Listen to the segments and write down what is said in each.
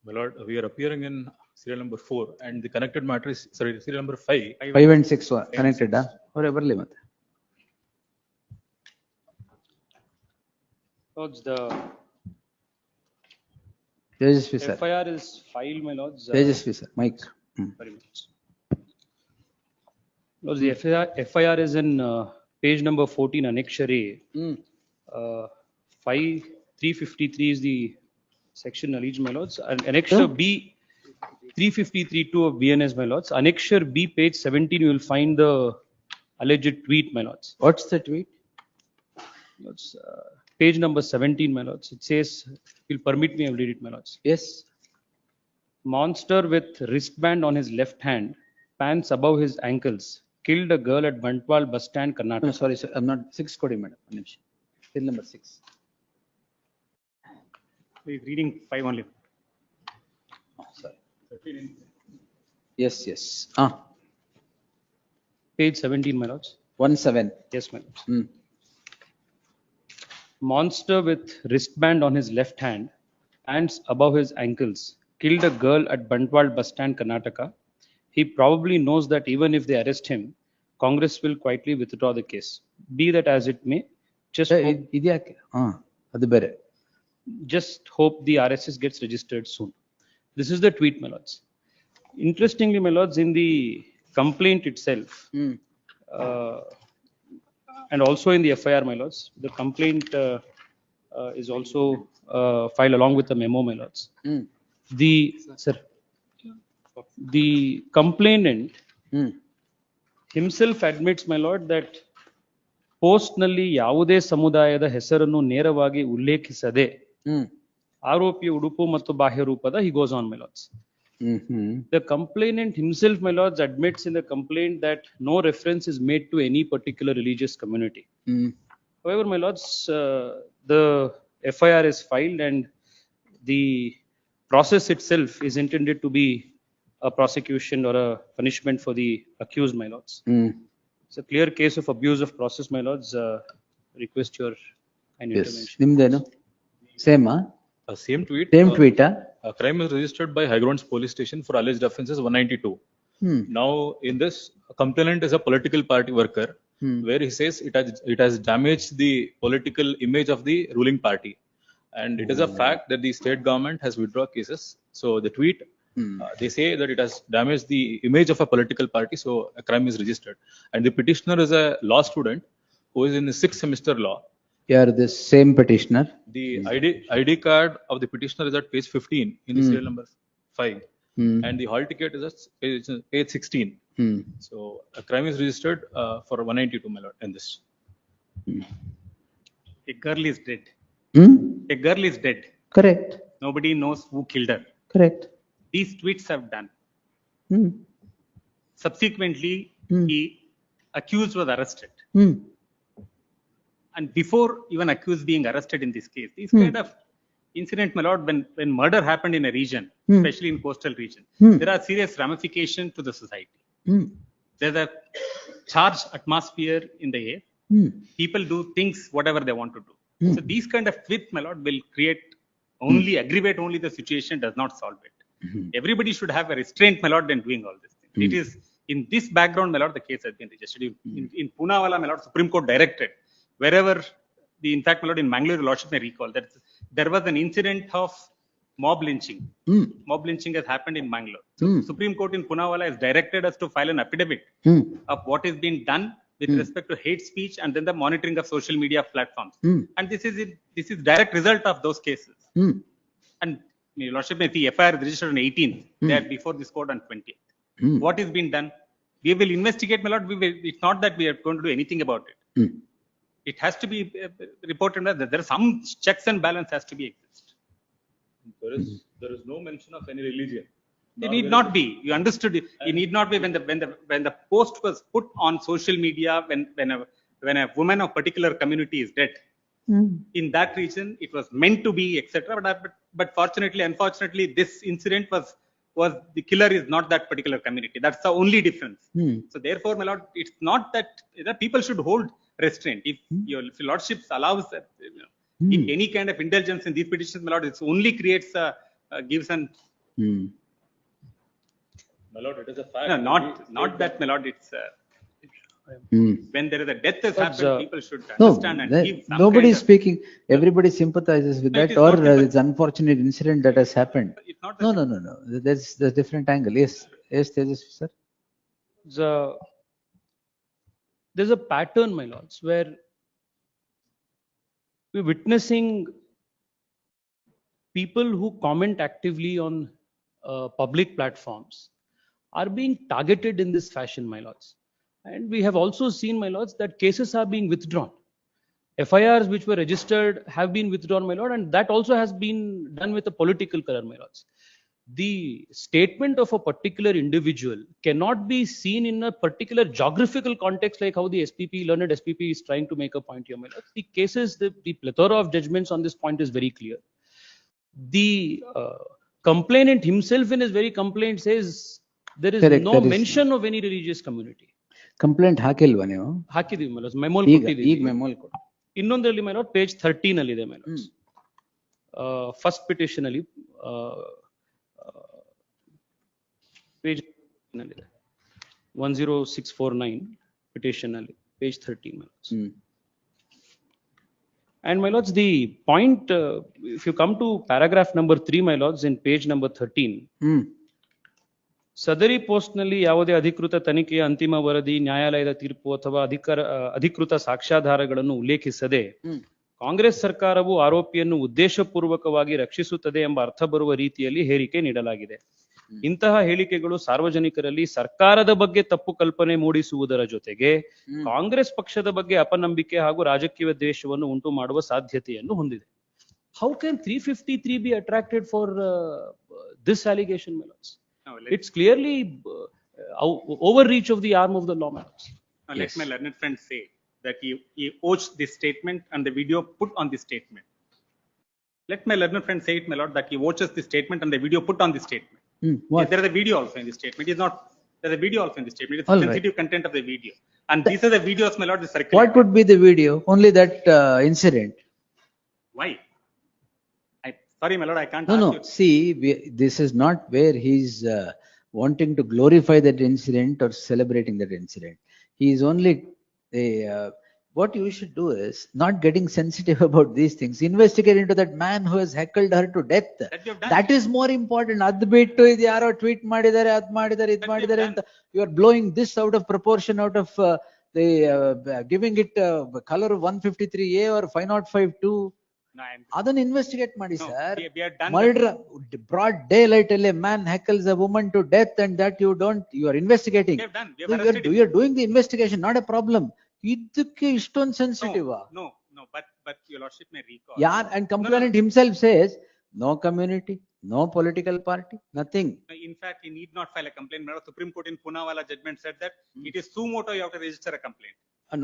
My lord, we are appearing in serial number 4 and the connected matter is, sorry, serial number 5. 5 and 6 connected. Barely. Lords, the Tejasvi sir. FIR is filed, my lords. Tejasvi sir. Mike. Very much. Lords, the FIR is in page number 14, Annexure A. 353 is the section alleged, my lords. And Annexure B, 353.2 of BNS, my lords. Annexure B, page 17, you will find the alleged tweet, my lords. What's the tweet? Lords, page number 17, my lords. It says, you'll permit me, I'll read it, my lords. Yes. Monster with wristband on his left hand, pants above his ankles, killed a girl at Bantwal bus stand, Karnataka. No, sorry, sir. I'm not 6 coding, madam. Still number 6. He's reading 5 only. Oh, sorry. Yes. Page 17, my lords. 17. Yes, my lords. Monster with wristband on his left hand, pants above his ankles, killed a girl at Bantwal bus stand, Karnataka. He probably knows that even if they arrest him, Congress will quietly withdraw the case. Be that as it may, just hope the RSS gets registered soon. This is the tweet, my lords. Interestingly, my lords, in the complaint itself, and also in the FIR, my lords, the complaint is also filed along with the memo, my lords. The complainant himself admits, my lord, that post ನಲ್ಲಿ ಯಾವುದೇ ಸಮುದಾಯದ ಹೆಸರನ್ನು ನೇರವಾಗಿ ಉಲ್ಲೇಖಿಸದೆ ಆರೋಪಿಯ ಉಡುಪು ಮತ್ತು ಬಾಹ್ಯ ರೂಪದ he goes on, my lords. The complainant himself, my lords, admits in the complaint that no reference is made to any particular religious community. However, my lords, the FIR is filed and the process itself is intended to be a prosecution or a punishment for the accused, my lords. It's a clear case of abuse of process, my lords. Request your intervention. Nimdeno? Same, Same tweet. Same tweet, A crime is registered by High Grounds Police Station for alleged offences 192. Now, in this, a complainant is a political party worker, where he says it has damaged the political image of the ruling party, and it is a fact that the state government has withdrawn cases. So the tweet, they say that it has damaged the image of a political party, so a crime is registered. And the petitioner is a law student who is in the 6th semester law. Yeah, the same petitioner. The ID card of the petitioner is at page 15 in the serial number 5, and the hall ticket is at page 16. So a crime is registered for 192, my lord, in this. A girl is dead. A girl is dead. Correct. Nobody knows who killed her. Correct. These tweets have done. Subsequently, the accused was arrested. And before even accused being arrested in this case, these kind of incident, my lord, when murder happened in a region, especially in coastal region, there are serious ramifications to the society. There's a charged atmosphere in the air. People do things whatever they want to do. So these kind of tweets, my lord, will create only aggravate only the situation, does not solve it. Everybody should have a restraint, my lord, in doing all this thing. It is in this background, my lord, the case has been registered. In Poonawalla, my lord, Supreme Court directed wherever in fact, my lord, in Mangalore, your lordship may recall that there was an incident of mob lynching. Mob lynching has happened in Mangalore. So Supreme Court in Poonawalla has directed us to file an affidavit of what is being done with respect to hate speech and then the monitoring of social media platforms. And this is direct result of those cases. And your lordship may see FIR is registered on 18th, they are before this court on 20th. What is being done? We will investigate, my lord. It's not that we are going to do anything about it. It has to be reported that there are some checks and balance has to be exist. There is no mention of any religion. It need not be. You understood it. It need not be when the post was put on social media when a woman of particular community is dead. In that region, it was meant to be, etc. But fortunately, unfortunately, this incident was the killer is not that particular community. That's the only difference. So therefore, my lord, it's not that people should hold restraint. If your lordship allows if any kind of indulgence in these petitions, my lord, it only creates gives an My lord, it is a fact. No, not that, my lord, it's, when there is a death has happened, people should understand and give some nobody kind is of- speaking. Everybody sympathizes with No, it that, is or not sympathy. it's unfortunate incident that has happened. It's not No, that- no, no, no. There's a different angle. Yes, yes, Tejas, sir. There's a pattern, my lords, where we're witnessing people who comment actively on public platforms are being targeted in this fashion, my lords. And we have also seen, my lords, that cases are being withdrawn. FIRs which were registered have been withdrawn, my lord, and that also has been done with a political color, my lords. The statement of a particular individual cannot be seen in a particular geographical context, like how the SPP, learned SPP, is trying to make a point here, my lords. The cases, the plethora of judgments on this point is very clear. The complainant himself in his very complaint says there is Correct, no there is- mention of any religious community. Complaint ಹಾಕಿಲ್ವಾ ನೀವು? ಹಾಕಿದೀವಿ my lords, ಮೆಮೋಲ್ ಈಗ ಕೊಟ್ಟಿದ್ದೀವಿ. ಮೆಮೋಲ್ ಕೊಡಿ. ಇನ್ನೊಂದರಲ್ಲಿ my lord page 13 ಅಲ್ಲಿ ಇದೆ my lords. First petition ಅಲ್ಲಿ ಪೇಜ್ ನಲ್ಲಿದೆ 10649 ಪಿಟಿಷನ್ ಅಲ್ಲಿ page 13 my lords. And my lords, the point, if you come to paragraph number 3, my lords, in page number 13, ಸದರಿ ಪೋಸ್ಟ್ ನಲ್ಲಿ ಯಾವುದೇ ಅಧಿಕೃತ ತನಿಖೆಯ ಅಂತಿಮ ವರದಿ, ನ್ಯಾಯಾಲಯದ ತೀರ್ಪು ಅಥವಾ ಅಧಿಕೃತ ಸಾಕ್ಷ್ಯಾಧಾರಗಳನ್ನು ಉಲ್ಲೇಖಿಸದೆ ಕಾಂಗ್ರೆಸ್ ಸರ್ಕಾರವು ಆರೋಪಿಯನ್ನು ಉದ್ದೇಶಪೂರ್ವಕವಾಗಿ ರಕ್ಷಿಸುತ್ತದೆ ಎಂಬ ಅರ್ಥ ಬರುವ ರೀತಿಯಲ್ಲಿ ಹೇಳಿಕೆ ನೀಡಲಾಗಿದೆ. ಇಂತಹ ಹೇಳಿಕೆಗಳು ಸಾರ್ವಜನಿಕರಲ್ಲಿ ಸರ್ಕಾರದ ಬಗ್ಗೆ ತಪ್ಪು ಕಲ್ಪನೆ ಮೂಡಿಸುವುದರ ಜೊತೆಗೆ ಕಾಂಗ್ರೆಸ್ ಪಕ್ಷದ ಬಗ್ಗೆ ಅಪನಂಬಿಕೆ ಹಾಗೂ ರಾಜಕೀಯ ದ್ವೇಷವನ್ನು ಉಂಟು ಮಾಡುವ ಸಾಧ್ಯತೆಯನ್ನು ಹೊಂದಿದೆ. How can 353 be attracted for this allegation, my lords? No, It's clearly overreach of the arm of the law, my lords. Now, let my learned friend say that he watched this statement and the video put on this statement. Let my learned friend say it, my lord, that he watches this statement and the video put on this statement. What? There is a video also in this statement. It is not, there is a video also in this statement. It's All the right. sensitive content of the video. And these are the videos, my lord, the circulating. What could be the video? Only that incident. Why? Sorry, my lord, I can't No, ask no. you. See, this is not where he's wanting to glorify that incident or celebrating that incident. He is only what you should do is not getting sensitive about these things. Investigate into that man who has heckled her to death. That you have done. That is more important. Ad bittu idu yaro tweet madidare, ad madidare, id madidare anta. You are blowing this out of proportion, out of the giving it color 153A or 505(2). No, I am. ಅದನ್ನ investigate ಮಾಡಿ No, sir. we are done. Murder, broad daylight ಅಲ್ಲಿ a man heckles a woman to death and that you are investigating. We have done. We So have arrested him. you are doing the investigation, not a problem. ಇದಕ್ಕೆ ಇಷ್ಟೊಂದು sensitive No, but your lordship may recall. ಯಾರ್ and complainant himself says no community, no political party, nothing. In fact, he need not file a complaint. Madam, Supreme Court in Poonawalla judgment said that it is suo motu, you have to register a complaint.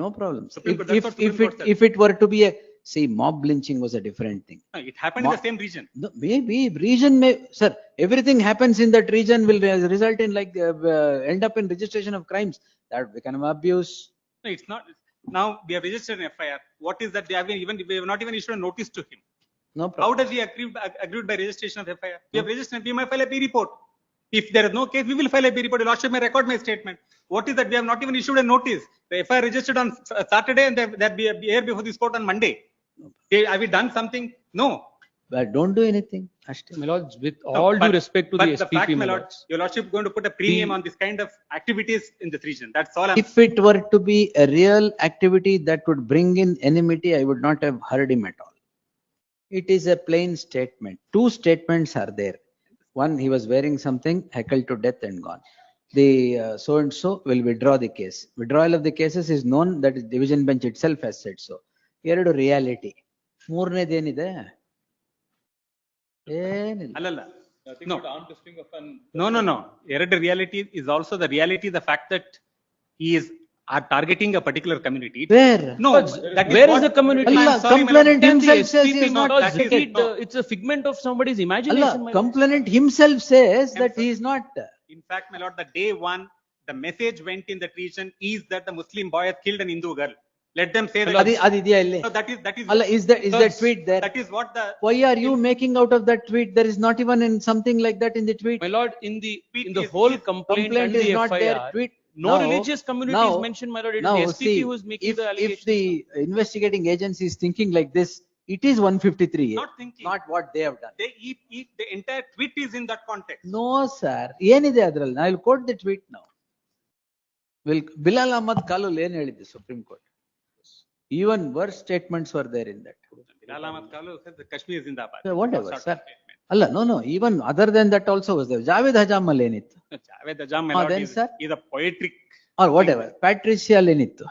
No problem. Supreme Court, that's what Supreme Court said. If it were to be a, see, mob lynching was a different thing. No, it happened in the same region. No, maybe region may, sir, everything happens in that region will result in like end up in registration of crimes that become abuse. No, it's not. Now we have registered an FIR. What is that? We have not even issued a notice to him. No How problem. does he agree by registration of FIR? We have registered. We might file a B report. If there is no case, we will file a B report. Your lordship may record my statement. What is that? We have not even issued a notice. The FIR registered on Saturday and that be here before this court on Monday. Have we done something? No. But don't do anything. ಅಷ್ಟೇ. My lords, with No, all due but- respect to but the fact, SPP, my my lord, lords, your lordship is going to put a premium on this kind of activities in this region. That's all I'm. If it were to be a real activity that would bring in enmity, I would not have heard him at all. It is a plain statement. Two statements are there. One, he was wearing something, heckled to death and gone. The so and so will withdraw the case. Withdrawal of the cases is known, that is division bench itself has said so. ಎರಡು reality. ಮೂರನೇದೇನಿದೆ? ಏನಿಲ್ಲ. Allala. Nothing No. but arm twisting of an. No. Error reality is also the reality, the fact that he is targeting a particular community. Where? No, But that where what- is the community? Allah, I'm sorry, my complainant lord. himself says he SPP is not not targeted. it's a figment of somebody's Allah, imagination, my lords. complainant himself says that he is not. In fact, my lord, the day one, the message went in that region is that the Muslim boy had killed an Hindu girl. Let them say that. ಅದು ಇದೆಯಾ ಇಲ್ಲಿ? No, that is. ಅಲ್ಲ, is that tweet there? That is what the. Why are you making out of that tweet? There is not even in something like that in the tweet. My lord, in the whole complaint and Complaint is the not there. FIR, Tweet. no Now- religious community is now- mentioned, my lord. It is Now, the SPP see, who is making the if allegations. the investigating agency is thinking like this, it is 153A. Not thinking. Not what they have done. The entire tweet is in that context. No, sir. ಏನಿದೆ ಅದ್ರಲ್ಲಿ? I will quote the tweet now. Bilal Ahmad Kalul ಏನ್ ಹೇಳಿದ್ದು Supreme Court? Even worse statements were there in that. Bilal Ahmad Kalu said the Kashmir Zindabad. So whatever, Sort of sir. statement. ಅಲ್ಲ, no, even other than that also was there. Javed Hajam ಅಲ್ಲಿ ಏನಿತ್ತು? Javed Ajam, my lord, then, sir? is a poetic. Or whatever. Patricia ಅಲ್ಲಿ ಏನಿತ್ತು?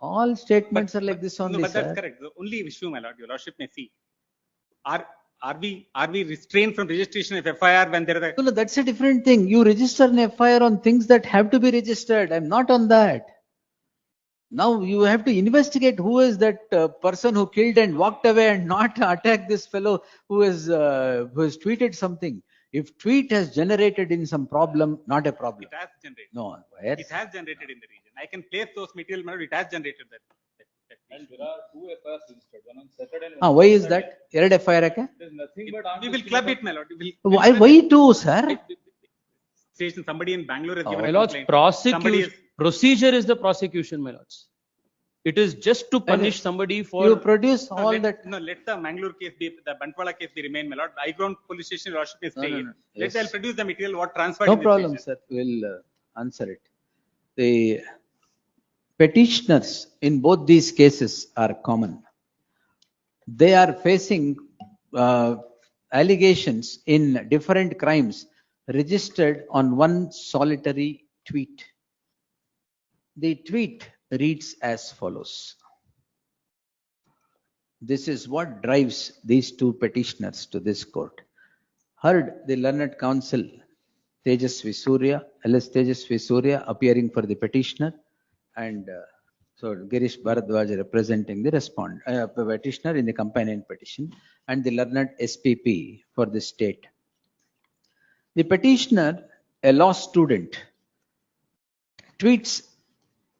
All statements are like this No, only, but that's sir. correct. The only issue, my lord, your lordship may see. Are we restrained from registration of FIR when there is a. No, that's a different thing. You register an FIR on things that have to be registered. I'm not on that. Now you have to investigate who is that person who killed and walked away and not attack this fellow who has tweeted something. If tweet has generated in some problem, not a problem. It has generated. No, where? It has generated in the region. I can place those material, my lord, it has generated that. And there are 2 FIRs registered, one on Saturday and one on Why is Sunday. that? ಎರಡು FIR ಯಾಕೆ? There's nothing but. We will club it, my lord. We'll Why two, sir? station, somebody in Bangalore has given My a lords, complaint. Somebody procedure is the prosecution, my lords. It is just to punish somebody for. You produce No, all let, that. No, let the Mangalore case be, the Bantwala case be remain, my lord. I ground police station, your lordship is No, staying. no. Let Yes. them produce the material what transferred. No in this problem, station. sir. We'll answer it. The petitioners in both these cases are common. They are facing allegations in different crimes registered on one solitary tweet. The tweet reads as follows. This is what drives these two petitioners to this court. Heard the learned counsel Tejasvi Surya, LS Tejasvi Surya appearing for the petitioner, and so Girish Bharadwaj representing the petitioner in the companion petition, and the learned SPP for the state. The petitioner, a law student, tweets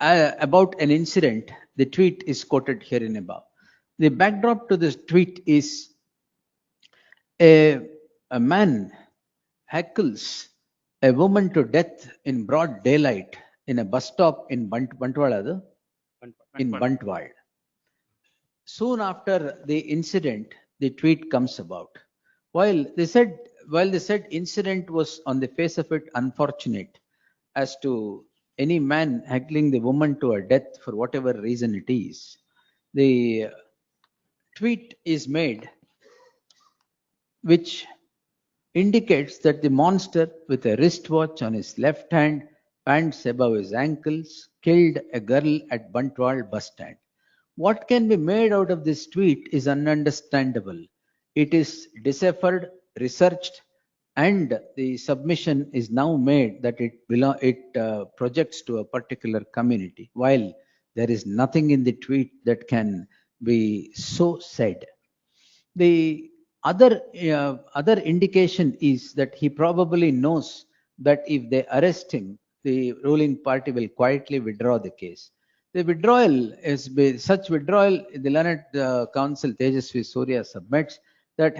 about an incident. The tweet is quoted here in above. The backdrop to this tweet is a man heckles a woman to death in broad daylight in a bus stop in Bantwal. In Bantwal. Soon after the incident, the tweet comes about. While the said incident was on the face of it unfortunate as to any man heckling the woman to her death for whatever reason it is, the tweet is made which indicates that the monster with a wristwatch on his left hand, pants above his ankles, killed a girl at Bantwal bus stand. What can be made out of this tweet is ununderstandable. It is deciphered, researched, and the submission is now made that it projects to a particular community, while there is nothing in the tweet that can be so said. The other indication is that he probably knows that if they arrest him, the ruling party will quietly withdraw the case. The withdrawal such withdrawal, the learned counsel Tejasvi Surya submits that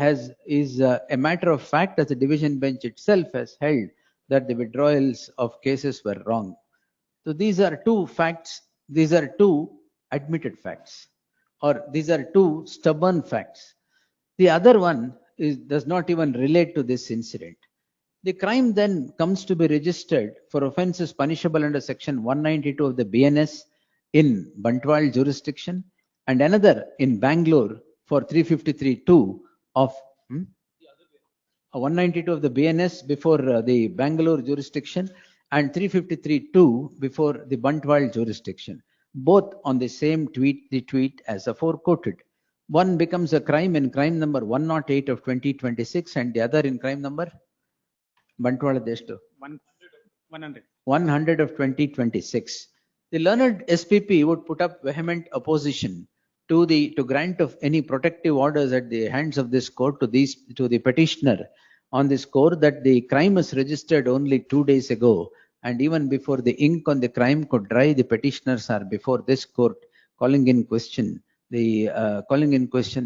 is a matter of fact, as the division bench itself has held that the withdrawals of cases were wrong. So these are two facts. These are two admitted facts, or these are two stubborn facts. The other one does not even relate to this incident. The crime then comes to be registered for offences punishable under section 192 of the BNS in Bantwal jurisdiction, and another in Bangalore for 353(2) of 192 of the BNS before the Bangalore jurisdiction, and 353(2) before the Bantwal jurisdiction, both on the same tweet, the tweet as afore quoted. One becomes a crime in crime number 108 of 2026, and the other in crime number Bantwal ಎಷ್ಟು 100 of 2026. The learned SPP would put up vehement opposition to grant of any protective orders at the hands of this court to the petitioner on the score that the crime was registered only 2 days ago and even before the ink on the crime could dry, the petitioners are before this court calling in question the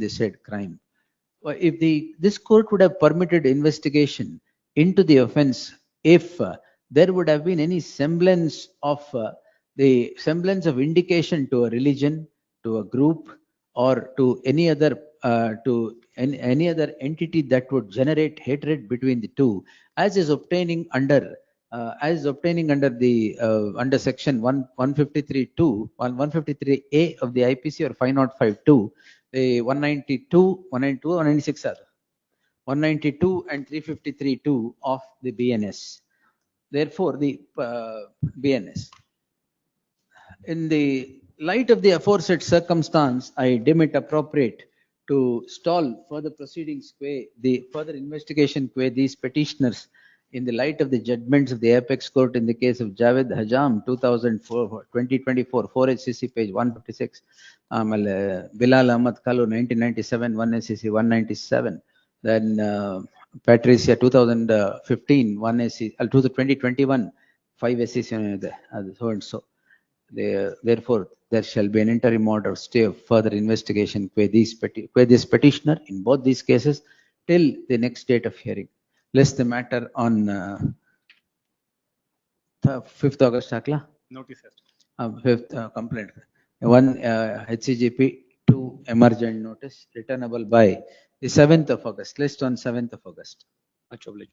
they said crime. If this court would have permitted investigation into the offense, if there would have been any semblance of indication to a religion, to a group, or to any other any other entity that would generate hatred between the two, as is obtaining under the under section 153(2) 153A of the IPC, or 505(2), the 192, 192, 196 are 192 and 353(2) of the BNS. Therefore, the BNS. In the light of the aforesaid circumstance, I deem it appropriate to stall further proceedings, the further investigation these petitioners, in the light of the judgments of the apex court in the case of Javed Hajam 2024 4 HCC page 156, Bilal Ahmad Kalu 1997 1 SCC 197, then Patricia 2015 1 SCC 2021 5 SCC, so and so. Therefore, there shall be an interim order of stay of further investigation this petitioner in both these cases till the next date of hearing. Lest the matter on 5th August, Notice. 5th complaint. 1 HCGP, 2 emergent notice, returnable by the 7th of August. List on 7th of August. Much obliged.